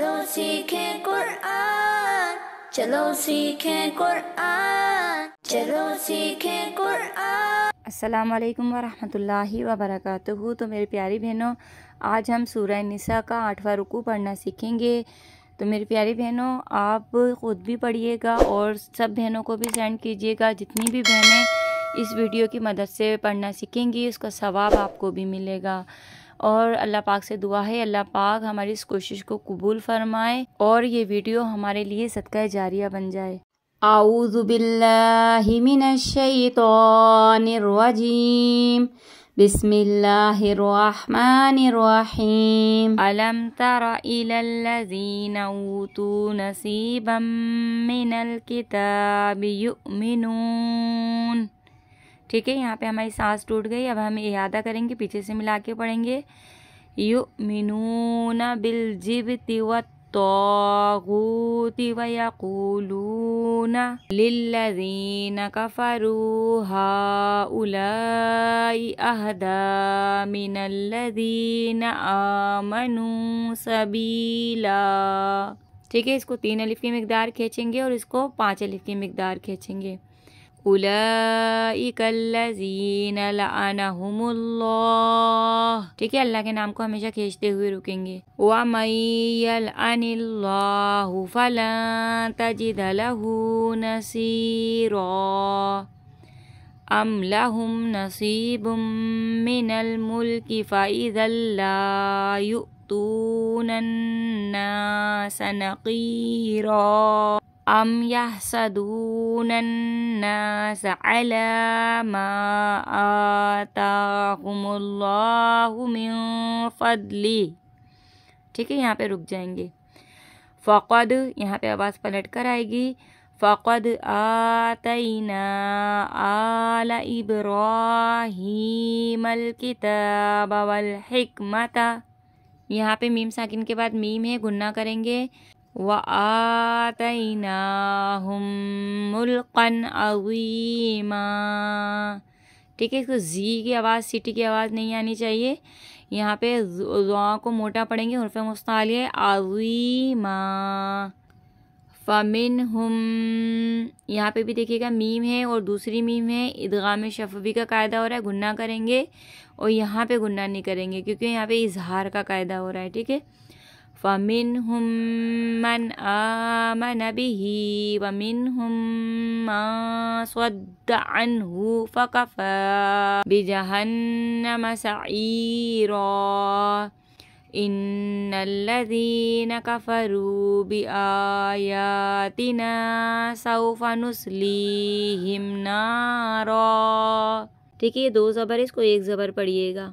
चलो सीखें कुरआन, चलो सीखें कुरआन, चलो सीखें कुरआन। अस्सलाम वालेकुम वरहमतुल्लाहि वबरकातुहू। तो मेरी प्यारी बहनों, आज हम सूरह निसा का 8वां रुकू पढ़ना सीखेंगे। तो मेरी प्यारी बहनों, आप ख़ुद भी पढ़िएगा और सब बहनों को भी सेंड कीजिएगा। जितनी भी बहनें इस वीडियो की मदद से पढ़ना सीखेंगी उसका सवाब आपको भी मिलेगा। और अल्लाह पाक से दुआ है, अल्लाह पाक हमारी इस कोशिश को कबूल फरमाए और ये वीडियो हमारे लिए सदका जारिया बन जाए। आऊज़ु बिल्लाहि मिनश शैतानिर रजीम, बिस्मिल्लाहिर रहमानिर रहीम। अलम तरा इलल लज़ीना ऊतू नसीबम मिनल किताबि युमिनून। ठीक है, यहाँ पे हमारी सांस टूट गई। अब हम इयादा करेंगे, पीछे से मिला के पढ़ेंगे। युमिनूना बिल जिब्ति वत्तागूति व यक़ूलूना लिल्लज़ीना कफ़रू हाउलाई अहदा मिनल्लज़ीना आमनू सबीला। ठीक है, इसको 3 अलिफ की मिक़दार खींचेंगे और इसको 5 अलिफ की मिक़दार खींचेंगे। उलाइकल्लज़ीना लअनहुमुल्लाह। ठीक है, अल्लाह के नाम को हमेशा खींचते हुए रुकेंगे। व मय्यलअनिल्लाहु फलन तजिद लहू नसीरा। अम लहुम नसीबुम मिनल मुल्कि फ़इज़ल ला युअतूनन नास नक़ीरा। अम यहसदूनन नास अला मा आताहुमुल्लाहु मिन फ़द्लि। ठीक है, यहाँ पे रुक जाएंगे। फ़क़द, यहाँ पे आवाज़ पलट कर आएगी। फ़क़द आतैना आला इब्राहीमल किताब वल हिकमता। यहाँ पे मीम साकिन के बाद मीम है, गुन्ना करेंगे। व आतैनाहुम मुल्कन अज़ीमा। ठीक है, इसको जी की आवाज़, सीटी की आवाज़ नहीं आनी चाहिए। यहाँ पे ज़ को मोटा पढ़ेंगे, हुर्फ़े मुस्तालिया अज़ीमा। फ़मिनहुम, यहाँ पे भी देखिएगा मीम है और दूसरी मीम है। इदगाम शफ़वी का कायदा हो रहा है, गुन्ना करेंगे और यहाँ पे गुन्ना नहीं करेंगे क्योंकि यहाँ पे इजहार का कायदा हो रहा है। ठीक है, फ़मिनहुम मन आमन बिही व मिनहुम मन सद्दा अन्हु फ़कफ़ा बिजहन्नम सईरा। इन्नल्लज़ीना कफ़रू बिआयातिना सौफ़ा नुस्लीहिम नारा। ठीक है, ये 2 ज़बर, इसको 1 ज़बर पढ़िएगा।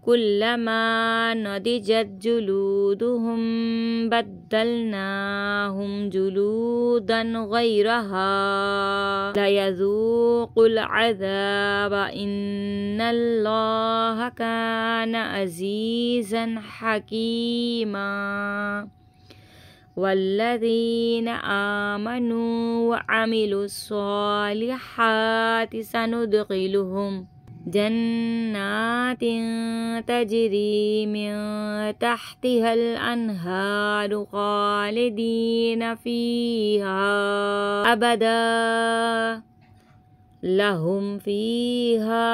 कुल्लमा नदिजत जुलूदुहुम बद्दलनाहुम जुलूदन गैरहा लयज़ूक़ुल अज़ाब इन्नल्लाहा काना अज़ीज़न हकीमा। वल्लज़ीना आमनू व अमिलुस्सॉलिहाति सनुदखिलुहुम जन्नातिन तजरी मिन तहतिहल अन्हारु खालिदीन फीहा अबदा लहुम फीहा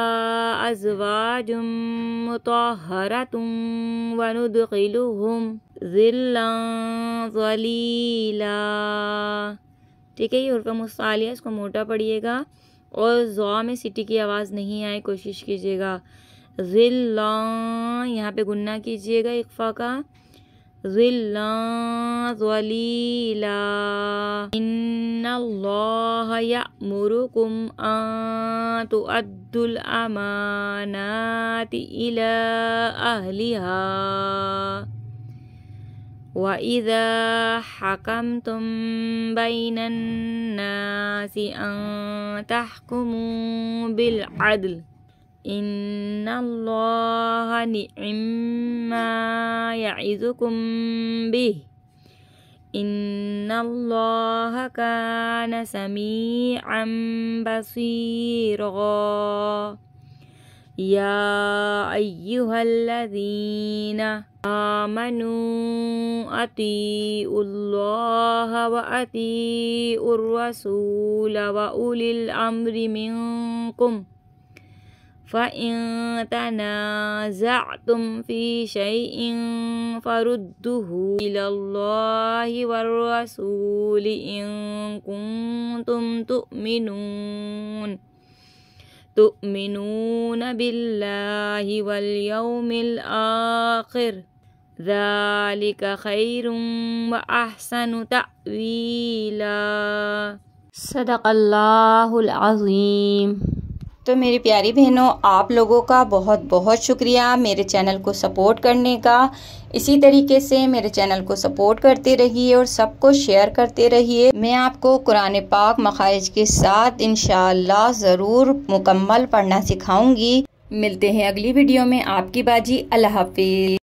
अज़वाजुम मुतहहरतुम व नुदखिलुहुम ज़िल्लन ज़लीला। ठीक है, ये हुर्फ़ मुस्तालिया, इसको मोटा पढ़िएगा और ज़ा में सिटी की आवाज़ नहीं आए, कोशिश कीजिएगा। ज़िल्लन, यहाँ पे गुन्ना कीजिएगा इक़फ़ा का। ज़िल्लन ज़लीला। इन्नल्लाहा यअमुरुकुम अन तुअद्दुल अमानाति इला अहलिहा व इज़ा हकमतुम बैनन नासि अन तहकुमू बिल अद्ल इन्नल्लाहा निअम्मा यइज़ुकुम बिह इन्नल्लाहा काना समीअन बसीरा। یا ایہا الذین آمنوا اطیعوا اللہ واطیعوا الرسول واولی الامر منکم فَإِن تَنَازَعْتُمْ فِي شَيْءٍ فَرُدُّوهُ إِلَى اللَّهِ وَالرَّسُولِ إِن كُنتُمْ تُؤْمِنُونَ بِاللَّهِ وَالْيَوْمِ الْآخِرِ ذَلِكَ خَيْرٌ وَأَحْسَنُ تَأْوِيلًا۔ صدق اللہ العظیم۔ تو میری پیاری بہنوں، آپ لوگوں کا بہت بہت شکریہ میرے چینل کو سپورٹ کرنے کا۔ اسی طریقے سے میرے چینل کو سپورٹ کرتے رہیے اور سب کو شیئر کرتے رہیے۔ میں آپ کو قرآن پاک مخارج کے ساتھ انشاءاللہ ضرور مکمل پڑھنا سکھاؤں گی۔ ملتے ہیں اگلی ویڈیو میں، آپ کی باجی۔ اللہ حافظ۔